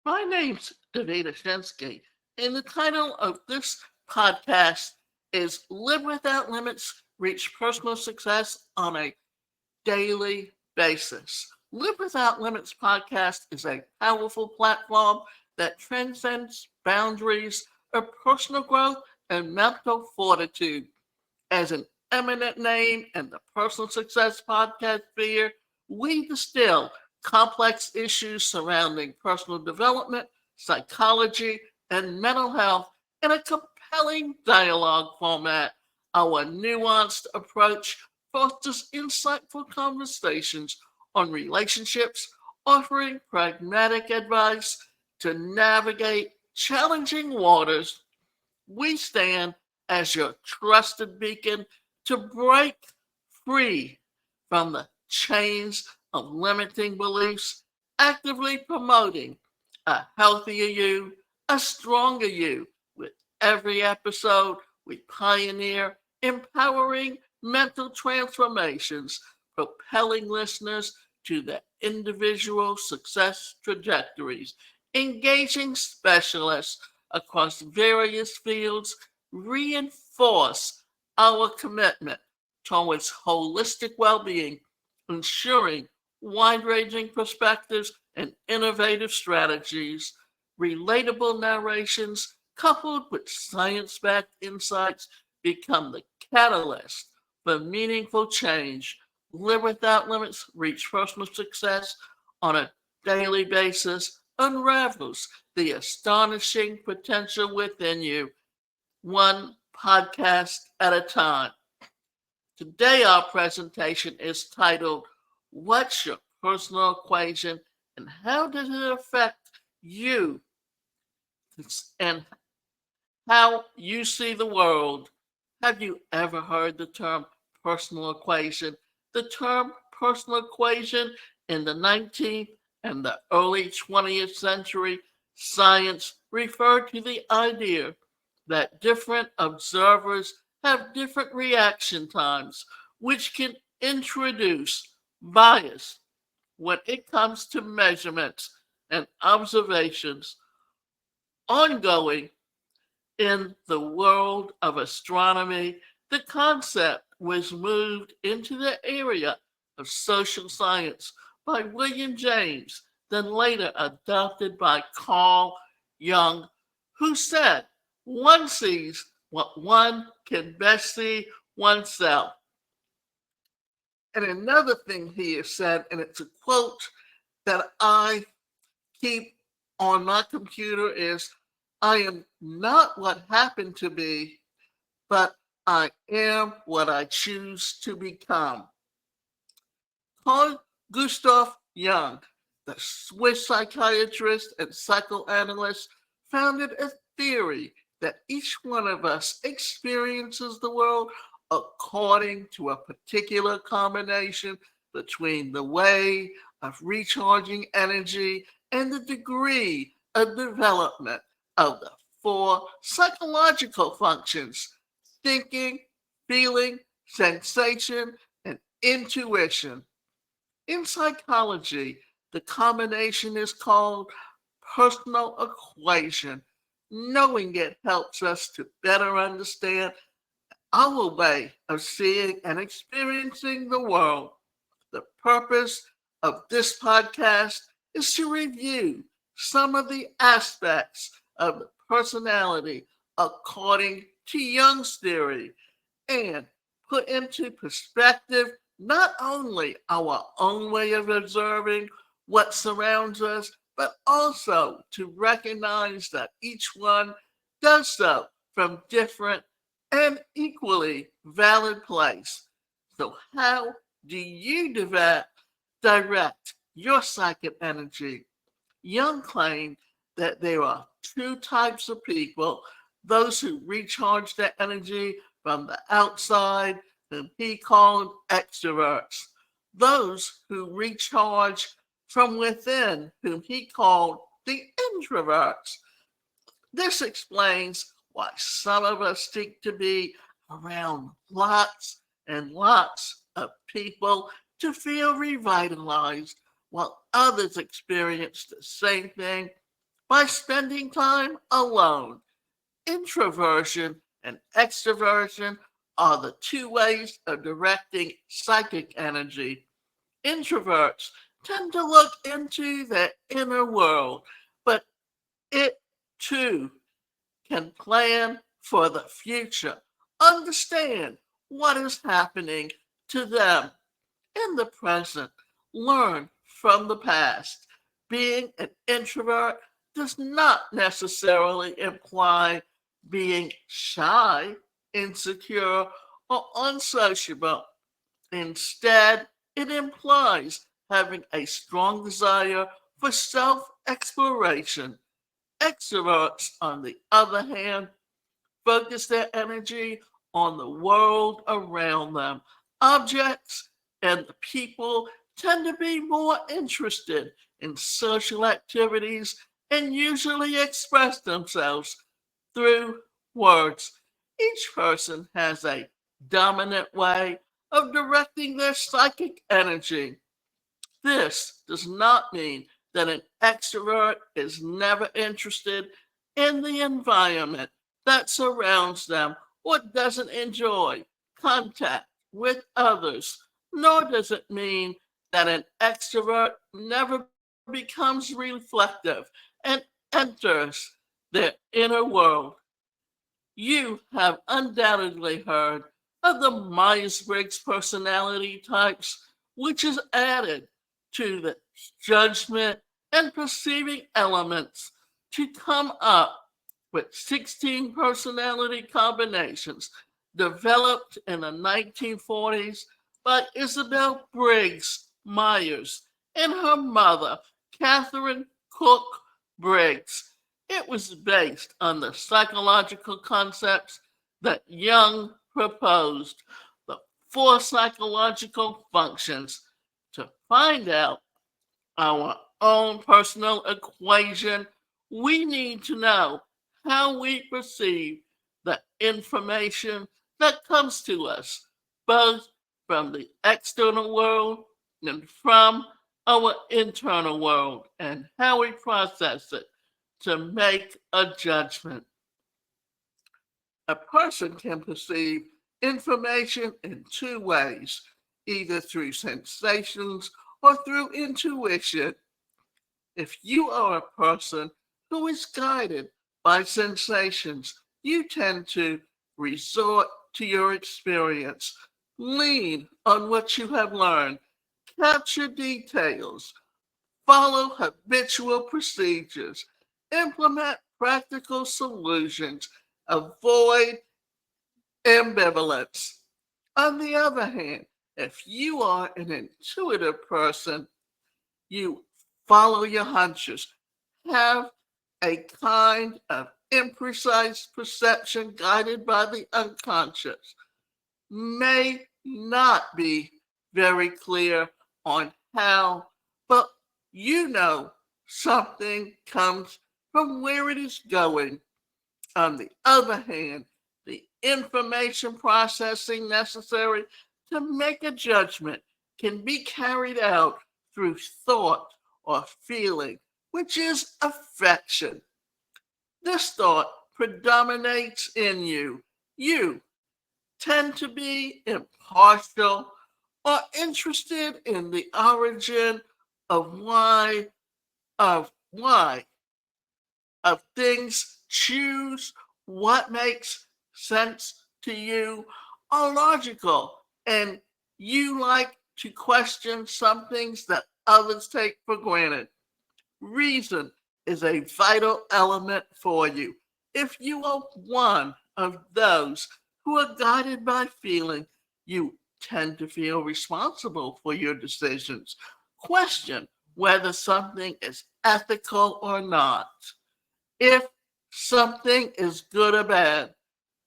My name's Davida Shinsky, and the title of this podcast is Live Without Limits, Reach Personal Success on a Daily Basis. Live Without Limits podcast is a powerful platform that transcends boundaries of personal growth and mental fortitude. As an eminent name in the personal success podcast sphere, we distill complex issues surrounding personal development, psychology, and mental health in a compelling dialogue format. Our nuanced approach fosters insightful conversations on relationships, offering pragmatic advice to navigate challenging waters. We stand as your trusted beacon to break free from the chains of limiting beliefs, actively promoting a healthier you, a stronger you. With every episode, we pioneer empowering mental transformations, propelling listeners to their individual success trajectories, engaging specialists across various fields reinforce our commitment towards holistic well-being, ensuring wide-ranging perspectives and innovative strategies, relatable narrations coupled with science-backed insights become the catalyst for meaningful change. Live Without Limits, reach personal success on a daily basis, unravels the astonishing potential within you, one podcast at a time. Today, our presentation is titled, What's Your Personal Equation and How Does It Affect You and How You See the World? Have you ever heard the term personal equation? The term personal equation in the 19th and the early 20th century, science referred to the idea that different observers have different reaction times, which can introduce bias when it comes to measurements and observations ongoing in the world of astronomy. The concept was moved into the area of social science by William James, then later adopted by Carl Jung, who said, one sees what one can best see oneself. And another thing he has said, and it's a quote that I keep on my computer, is, I am not what happened to be, but I am what I choose to become. Carl Gustav Jung, the Swiss psychiatrist and psychoanalyst, founded a theory that each one of us experiences the world according to a particular combination between the way of recharging energy and the degree of development of the four psychological functions: thinking, feeling, sensation, and intuition. In psychology, the combination is called personal equation. Knowing it helps us to better understand our way of seeing and experiencing the world. The purpose of this podcast is to review some of the aspects of the personality according to Jung's theory and put into perspective not only our own way of observing what surrounds us, but also to recognize that each one does so from different and equally valid place. So how do you direct your psychic energy? Jung claimed that there are two types of people: those who recharge their energy from the outside, whom he called extroverts; those who recharge from within, whom he called the introverts. This explains why some of us seek to be around lots and lots of people to feel revitalized, while others experience the same thing by spending time alone. Introversion and extroversion are the two ways of directing psychic energy. Introverts tend to look into their inner world, but it too can plan for the future, understand what is happening to them in the present, learn from the past. Being an introvert does not necessarily imply being shy, insecure, or unsociable. Instead, it implies having a strong desire for self exploration. Extroverts, on the other hand, focus their energy on the world around them. Objects and the people tend to be more interested in social activities and usually express themselves through words. Each person has a dominant way of directing their psychic energy. This does not mean that an extrovert is never interested in the environment that surrounds them or doesn't enjoy contact with others, nor does it mean that an extrovert never becomes reflective and enters their inner world. You have undoubtedly heard of the Myers Briggs personality types, which is added to the judgment and perceiving elements to come up with 16 personality combinations developed in the 1940s by Isabel Briggs Myers and her mother, Catherine Cook Briggs. It was based on the psychological concepts that Jung proposed, the four psychological functions. To find out our own personal equation, we need to know how we perceive the information that comes to us, both from the external world and from our internal world, and how we process it to make a judgment. A person can perceive information in two ways, either through sensations or through intuition. If you are a person who is guided by sensations, you tend to resort to your experience, lean on what you have learned, capture details, follow habitual procedures, implement practical solutions, avoid ambivalence. On the other hand, if you are an intuitive person, you follow your hunches, have a kind of imprecise perception guided by the unconscious, may not be very clear on how, but you know something comes from where it is going. On the other hand, the information processing necessary to make a judgment can be carried out through thought or feeling, which is affection. This thought predominates in you. You tend to be impartial or interested in the origin of why of things, choose what makes sense to you are logical, and you like to question some things that others take for granted. Reason is a vital element for you. If you are one of those who are guided by feeling, you tend to feel responsible for your decisions. Question whether something is ethical or not. If something is good or bad,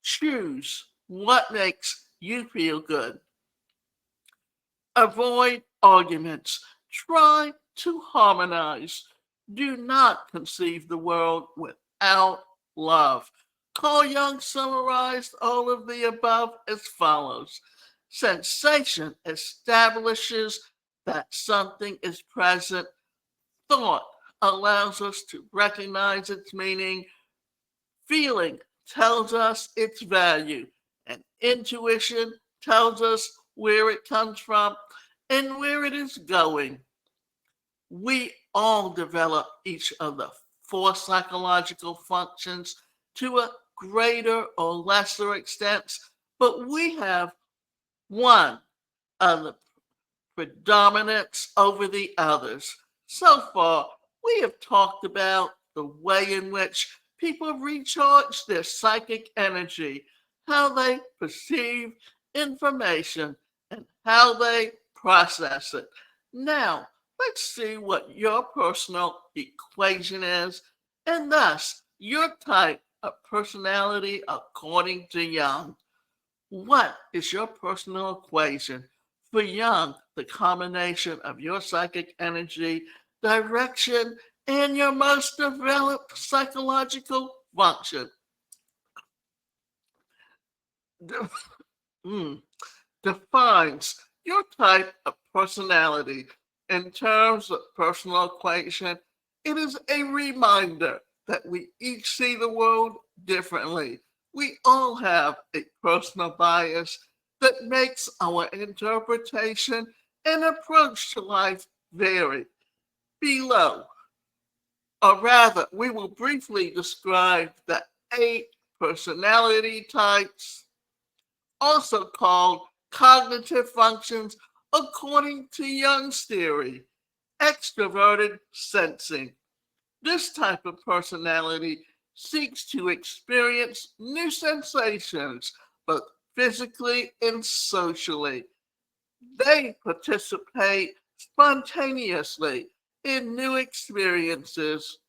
choose what makes you feel good. Avoid arguments. Try to harmonize. Do not conceive the world without love. Carl Jung summarized all of the above as follows. Sensation establishes that something is present. Thought allows us to recognize its meaning. Feeling tells us its value, and intuition tells us where it comes from and where it is going. We all develop each of the four psychological functions to a greater or lesser extent, but we have one of the predominance over the others. So far, we have talked about the way in which people recharge their psychic energy, how they perceive information, and how they process it. Now, let's see what your personal equation is, and thus your type of personality according to Jung. What is your personal equation? For Jung, the combination of your psychic energy, direction, and your most developed psychological function defines your type of personality. In terms of personal equation, it is a reminder that we each see the world differently. We all have a personal bias that makes our interpretation and approach to life vary. Below, or rather, we will briefly describe the 8 personality types, also called cognitive functions, according to Jung's theory. Extroverted sensing. This type of personality seeks to experience new sensations, both physically and socially. They participate spontaneously in new experiences,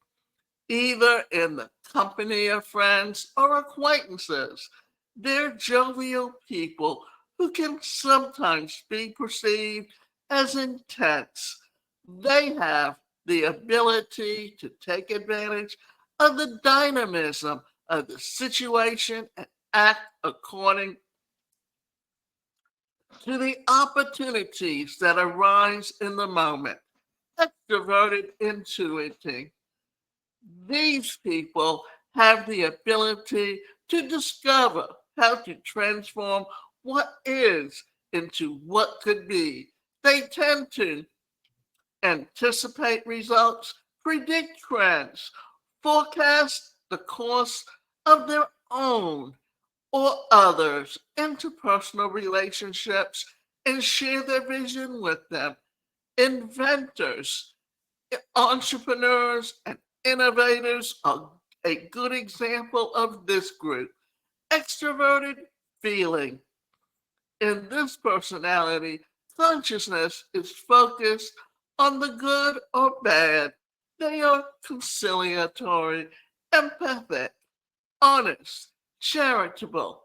either in the company of friends or acquaintances. They're jovial people who can sometimes be perceived as intense. They have the ability to take advantage of the dynamism of the situation and act according to the opportunities that arise in the moment. Extroverted intuiting. These people have the ability to discover how to transform what is into what could be. They tend to anticipate results, predict trends, forecast the course of their own or others interpersonal relationships and share their vision with them. Inventors, entrepreneurs, and innovators are a good example of this group. Extroverted feeling. In this personality, consciousness is focused on the good or bad. They are conciliatory, empathic, honest, charitable.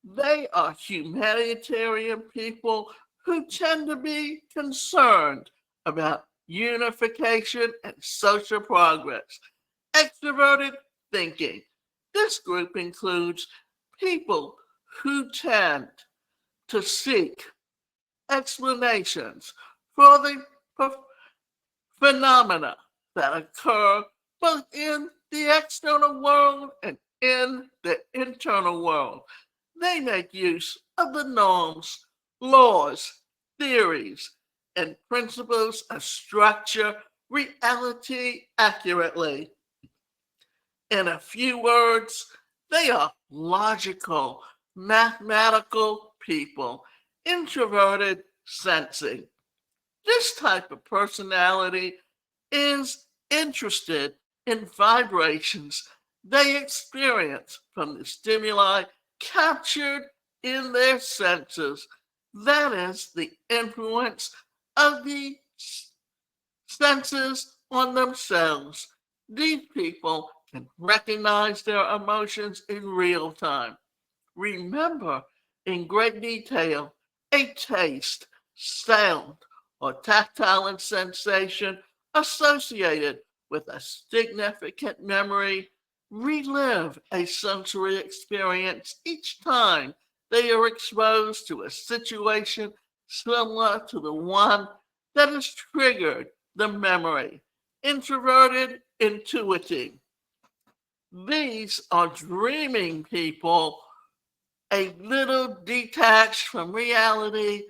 They are humanitarian people who tend to be concerned about unification and social progress. Extroverted thinking. This group includes people who tend to seek explanations for the phenomena that occur both in the external world and in the internal world. They make use of the norms, laws, theories, and principles of structure reality accurately. In a few words, they are logical, mathematical people, introverted sensing. This type of personality is interested in vibrations they experience from the stimuli captured in their senses. That is the influence of the senses on themselves. These people can recognize their emotions in real time, remember in great detail a taste, sound, or tactile sensation associated with a significant memory, relive a sensory experience each time they are exposed to a situation similar to the one that has triggered the memory. introverted, intuiting. These are dreaming people, a little detached from reality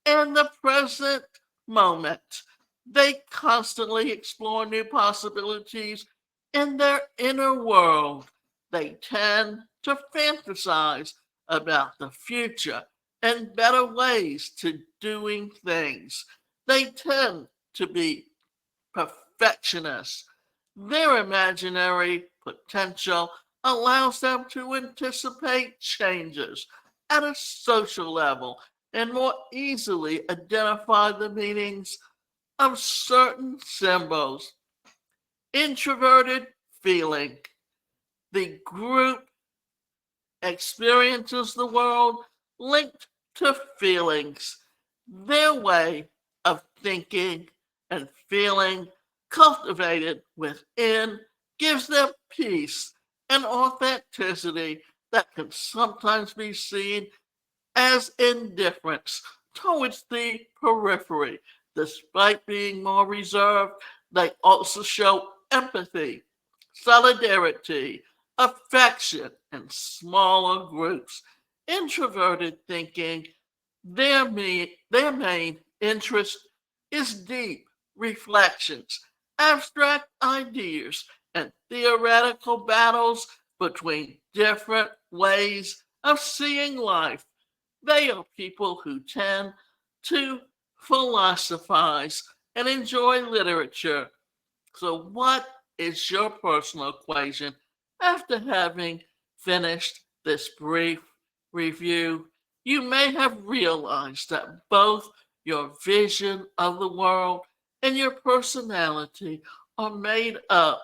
and the present moment. They constantly explore new possibilities in their inner world. They tend to fantasize about the future and better ways to doing things. They tend to be perfectionists. Their imaginary potential allows them to anticipate changes at a social level and more easily identify the meanings of certain symbols. Introverted feeling. The group experiences the world linked to feelings. Their way of thinking and feeling cultivated within gives them peace and authenticity that can sometimes be seen as indifference towards the periphery. Despite being more reserved, they also show empathy, solidarity, affection in smaller groups. Introverted thinking, their main interest is deep reflections, abstract ideas, and theoretical battles between different ways of seeing life. They are people who tend to philosophize and enjoy literature. So, what is your personal equation after having finished this brief review? You may have realized that both your vision of the world and your personality are made up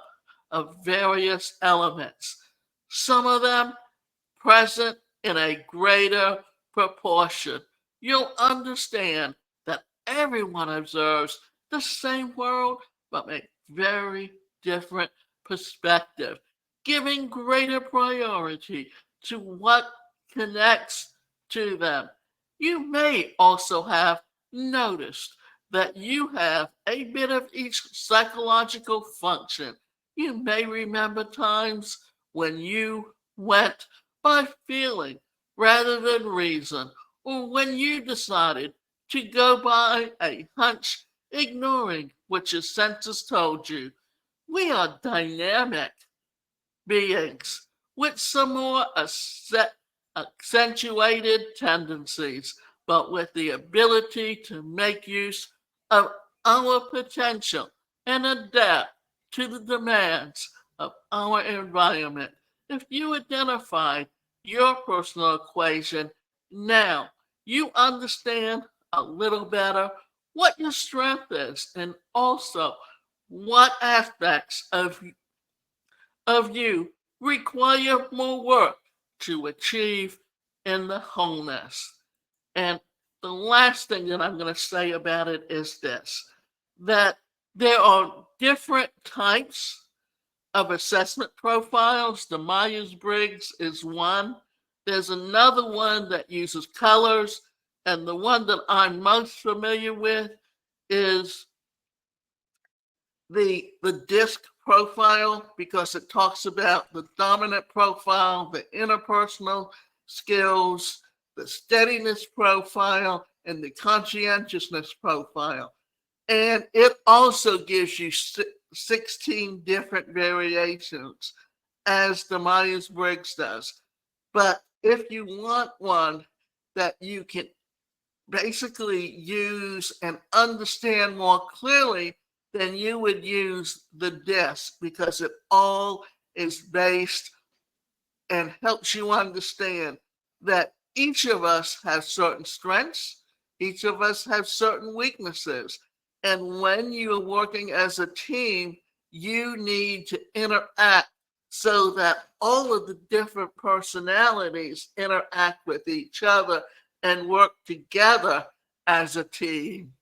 of various elements, some of them present in a greater proportion. You'll understand that everyone observes the same world but a very different perspective, giving greater priority to what connects to them. You may also have noticed that you have a bit of each psychological function. You may remember times when you went by feeling rather than reason, or when you decided to go by a hunch, ignoring what your senses told you. We are dynamic beings with some more accentuated tendencies, but with the ability to make use of our potential and adapt to the demands of our environment. If you identify your personal equation now, you understand a little better what your strength is and also what aspects of you require more work to achieve in the wholeness. And the last thing that I'm going to say about it is this, that there are different types of assessment profiles. The Myers-Briggs is one. There's another one that uses colors, and the one that I'm most familiar with is the disc profile, because it talks about the dominant profile, the interpersonal skills, the steadiness profile, and the conscientiousness profile. And it also gives you 16 different variations, as the Myers-Briggs does. But if you want one that you can basically use and understand more clearly, then you would use the disc, because it all is based and helps you understand that each of us has certain strengths, each of us has certain weaknesses. And when you're working as a team, you need to interact so that all of the different personalities interact with each other and work together as a team.